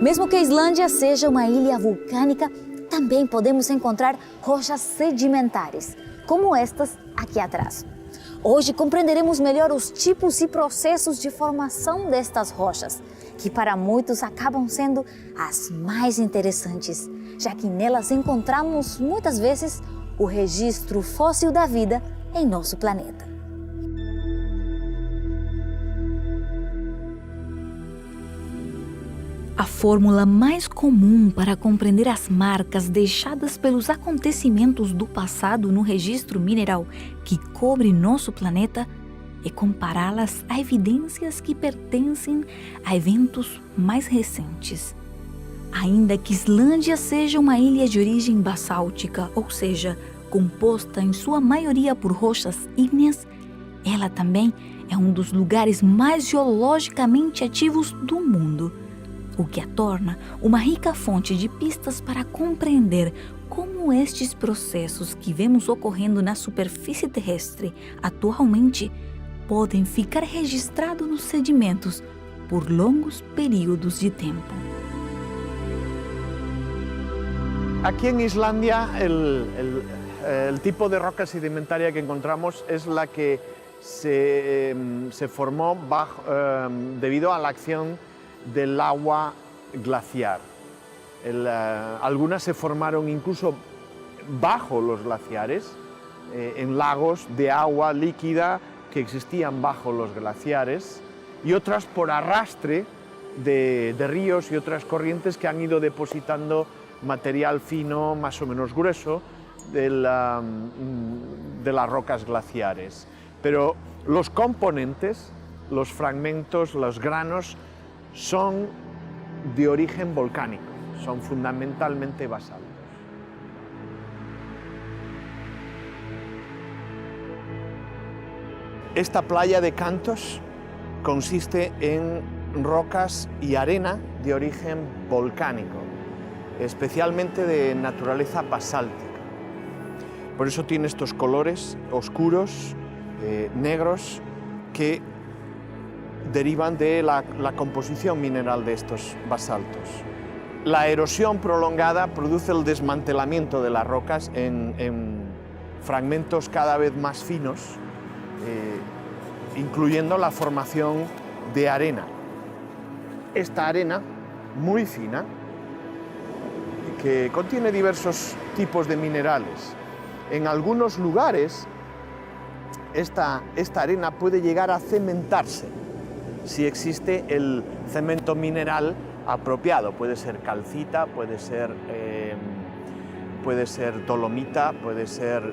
Mesmo que a Islândia seja uma ilha vulcânica, também podemos encontrar rochas sedimentares, como estas aqui atrás. Hoje compreenderemos melhor os tipos e processos de formação destas rochas, que para muitos acabam sendo as mais interessantes, já que nelas encontramos muitas vezes o registro fóssil da vida em nosso planeta. A fórmula mais comum para compreender as marcas deixadas pelos acontecimentos do passado no registro mineral que cobre nosso planeta é compará-las a evidências que pertencem a eventos mais recentes. Ainda que Islândia seja uma ilha de origem basáltica, ou seja, composta em sua maioria por rochas ígneas, ela também é um dos lugares mais geologicamente ativos do mundo, o que a torna uma rica fonte de pistas para compreender como estes processos que vemos ocorrendo na superfície terrestre atualmente podem ficar registrados nos sedimentos por longos períodos de tempo. Aquí en Islandia el tipo de roca sedimentaria que encontramos es la que se formó debido a la acción del agua glaciar. Algunas se formaron incluso bajo los glaciares, en lagos de agua líquida que existían bajo los glaciares, y otras por arrastre de ríos y otras corrientes que han ido depositando material fino, más o menos grueso, de las rocas glaciares. Pero los componentes, los fragmentos, los granos, son de origen volcánico, son fundamentalmente basálticos. Esta playa de Cantos consiste en rocas y arena de origen volcánico, especialmente de naturaleza basáltica. Por eso tiene estos colores oscuros, negros, que derivan de la composición mineral de estos basaltos. La erosión prolongada produce el desmantelamiento de las rocas en fragmentos cada vez más finos, incluyendo la formación de arena. Esta arena, muy fina, que contiene diversos tipos de minerales. En algunos lugares, esta arena puede llegar a cementarse si existe el cemento mineral apropiado. Puede ser calcita, puede ser dolomita, puede ser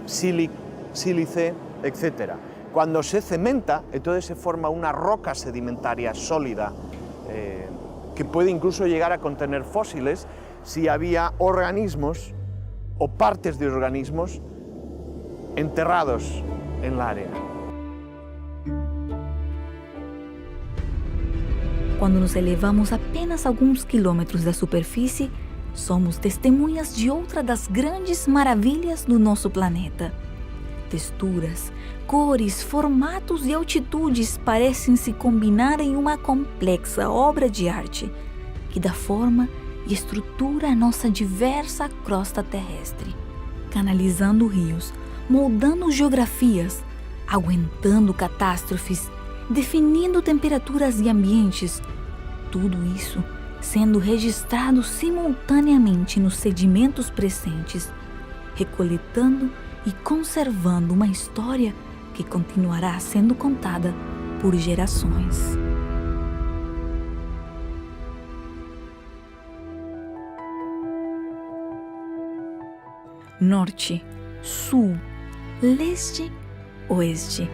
sílice, etc. Cuando se cementa, entonces se forma una roca sedimentaria sólida que puede incluso llegar a contener fósiles si había organismos o partes de organismos enterrados en la arena. Quando nos elevamos apenas alguns quilômetros da superfície, somos testemunhas de outra das grandes maravilhas do nosso planeta. Texturas, cores, formatos e altitudes parecem se combinar em uma complexa obra de arte que dá forma e estrutura a nossa diversa crosta terrestre, canalizando rios, moldando geografias, aguentando catástrofes, definindo temperaturas e ambientes, tudo isso sendo registrado simultaneamente nos sedimentos presentes, recoletando e conservando uma história que continuará sendo contada por gerações. Norte, sul, leste, oeste.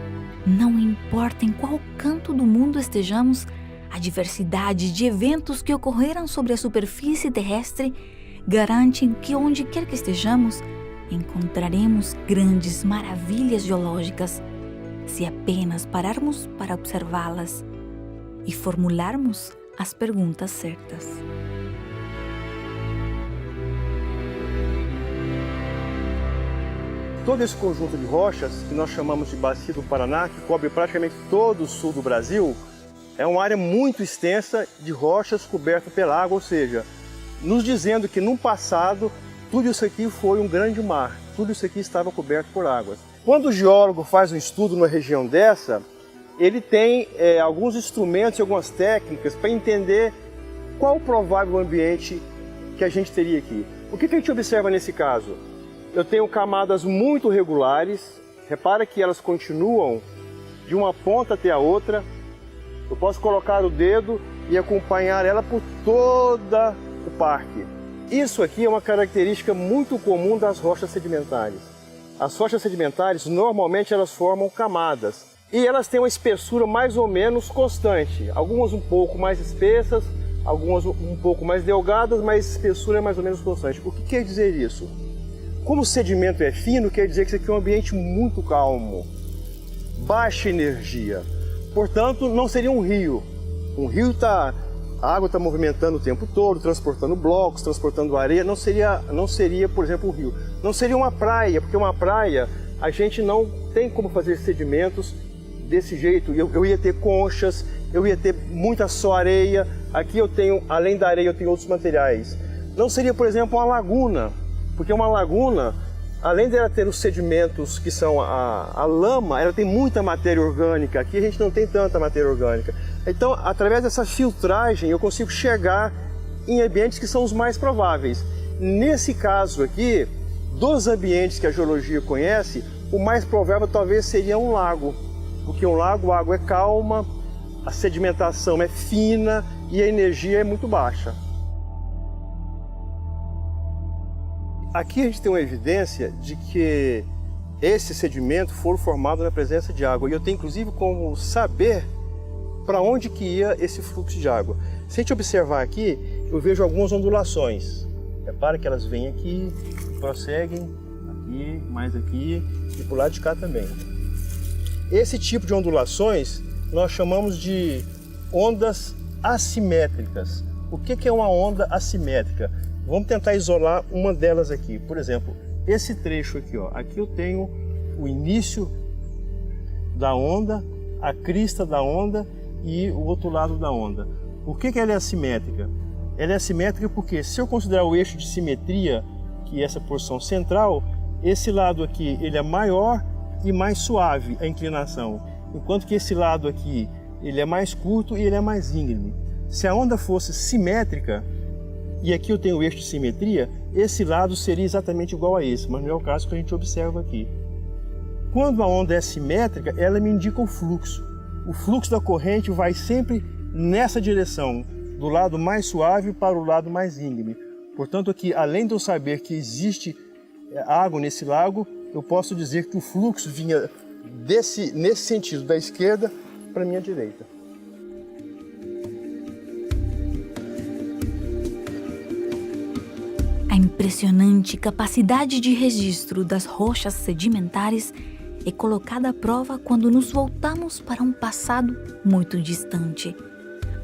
Não importa em qual canto do mundo estejamos, a diversidade de eventos que ocorreram sobre a superfície terrestre garantem que onde quer que estejamos, encontraremos grandes maravilhas geológicas, se apenas pararmos para observá-las e formularmos as perguntas certas. Todo esse conjunto de rochas, que nós chamamos de Bacia do Paraná, que cobre praticamente todo o sul do Brasil, É uma área muito extensa de rochas coberta pela água, ou seja, nos dizendo que no passado tudo isso aqui foi um grande mar, tudo isso aqui estava coberto por águas. Quando o geólogo faz um estudo numa região dessa, ele tem alguns instrumentos e algumas técnicas para entender qual o provável ambiente que a gente teria aqui. O que a gente observa nesse caso? Eu tenho camadas muito regulares, repara que elas continuam de uma ponta até a outra. Eu posso colocar o dedo e acompanhar ela por toda o parque. Isso aqui é uma característica muito comum das rochas sedimentares. As rochas sedimentares, normalmente, elas formam camadas. E elas têm uma espessura mais ou menos constante. Algumas um pouco mais espessas, algumas um pouco mais delgadas, mas a espessura é mais ou menos constante. O que quer dizer isso? Como o sedimento é fino, quer dizer que isso aqui é um ambiente muito calmo, baixa energia. Portanto, não seria um rio. Um rio a água está movimentando o tempo todo, transportando blocos, transportando areia. Não seria, por exemplo, um rio. Não seria uma praia, porque uma praia a gente não tem como fazer sedimentos desse jeito. Eu ia ter conchas, eu ia ter muita só areia. Aqui eu tenho, além da areia, eu tenho outros materiais. Não seria, por exemplo, uma laguna, porque uma laguna, além de ela ter os sedimentos que são a lama, ela tem muita matéria orgânica. Aqui a gente não tem tanta matéria orgânica. Então, através dessa filtragem, eu consigo chegar em ambientes que são os mais prováveis. Nesse caso aqui, dos ambientes que a geologia conhece, o mais provável talvez seria um lago. Porque um lago, a água é calma, a sedimentação é fina e a energia é muito baixa. Aqui a gente tem uma evidência de que esse sedimento foi formado na presença de água. E eu tenho inclusive como saber para onde que ia esse fluxo de água. Se a gente observar aqui, eu vejo algumas ondulações. Repara que elas vêm aqui, prosseguem aqui, mais aqui e por lado de cá também. Esse tipo de ondulações nós chamamos de ondas assimétricas. O que é uma onda assimétrica? Vamos tentar isolar uma delas aqui. Por exemplo, esse trecho aqui, ó. Aqui eu tenho o início da onda, a crista da onda e o outro lado da onda. Por que ela é assimétrica? Ela é assimétrica porque, se eu considerar o eixo de simetria, que é essa porção central, esse lado aqui ele é maior e mais suave a inclinação, enquanto que esse lado aqui ele é mais curto e ele é mais íngreme. Se a onda fosse simétrica, e aqui eu tenho o eixo de simetria, esse lado seria exatamente igual a esse, mas não é o caso que a gente observa aqui. Quando a onda é simétrica, ela me indica o fluxo. O fluxo da corrente vai sempre nessa direção, do lado mais suave para o lado mais íngreme. Portanto, aqui, além de eu saber que existe água nesse lago, eu posso dizer que o fluxo vinha nesse sentido, da esquerda para a minha direita. A impressionante capacidade de registro das rochas sedimentares é colocada à prova quando nos voltamos para um passado muito distante.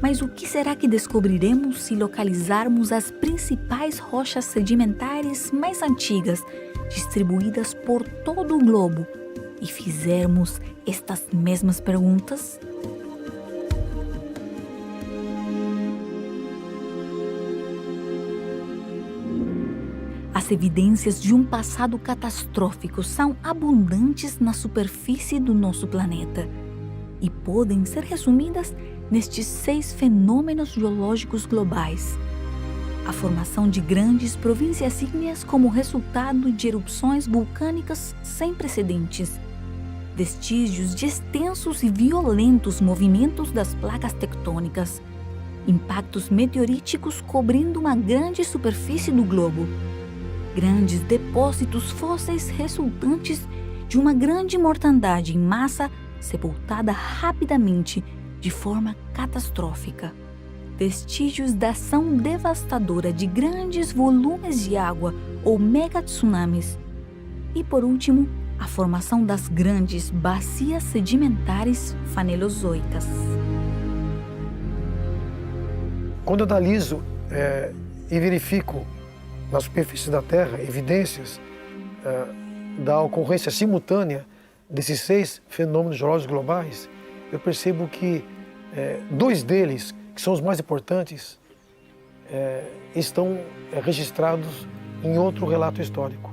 Mas o que será que descobriremos se localizarmos as principais rochas sedimentares mais antigas, distribuídas por todo o globo, e fizermos estas mesmas perguntas? As evidências de um passado catastrófico são abundantes na superfície do nosso planeta e podem ser resumidas nestes 6 fenômenos geológicos globais. A formação de grandes províncias ígneas como resultado de erupções vulcânicas sem precedentes, vestígios de extensos e violentos movimentos das placas tectônicas, impactos meteoríticos cobrindo uma grande superfície do globo, grandes depósitos fósseis resultantes de uma grande mortandade em massa sepultada rapidamente de forma catastrófica, vestígios da ação devastadora de grandes volumes de água ou megatsunamis e, por último, a formação das grandes bacias sedimentares fanelozoicas. Quando eu analiso e verifico na superfície da Terra evidências da ocorrência simultânea desses 6 fenômenos geológicos globais, eu percebo que Dois deles, que são os mais importantes, estão registrados em outro relato histórico.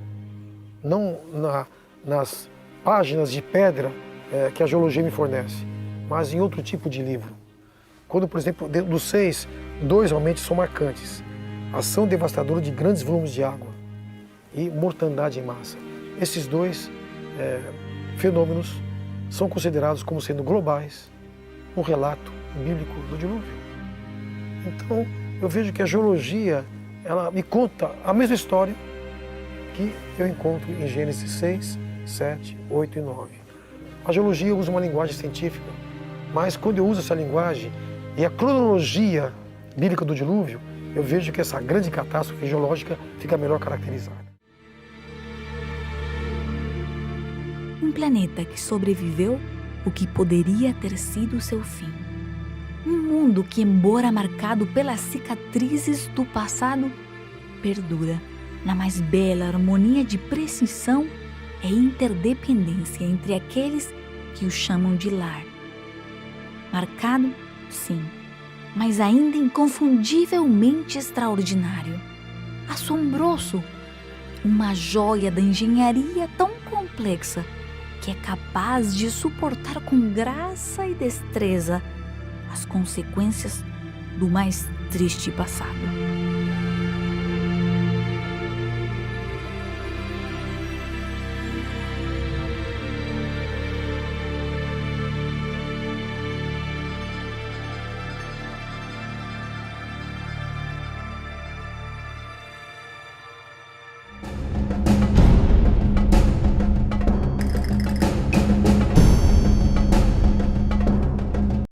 Não nas páginas de pedra que a geologia me fornece, mas em outro tipo de livro. Quando, por exemplo, dos 6, 2 realmente são marcantes. Ação devastadora de grandes volumes de água e mortandade em massa. Esses 2 fenômenos são considerados como sendo globais no relato bíblico do dilúvio. Então, eu vejo que a geologia, ela me conta a mesma história que eu encontro em Gênesis 6, 7, 8 e 9. A geologia usa uma linguagem científica, mas quando eu uso essa linguagem e a cronologia bíblica do dilúvio, eu vejo que essa grande catástrofe geológica fica melhor caracterizada. Um planeta que sobreviveu o que poderia ter sido seu fim. Um mundo que, embora marcado pelas cicatrizes do passado, perdura na mais bela harmonia de precisão e interdependência entre aqueles que o chamam de lar. Marcado, sim, mas ainda inconfundivelmente extraordinário, assombroso, uma joia da engenharia tão complexa que é capaz de suportar com graça e destreza as consequências do mais triste passado.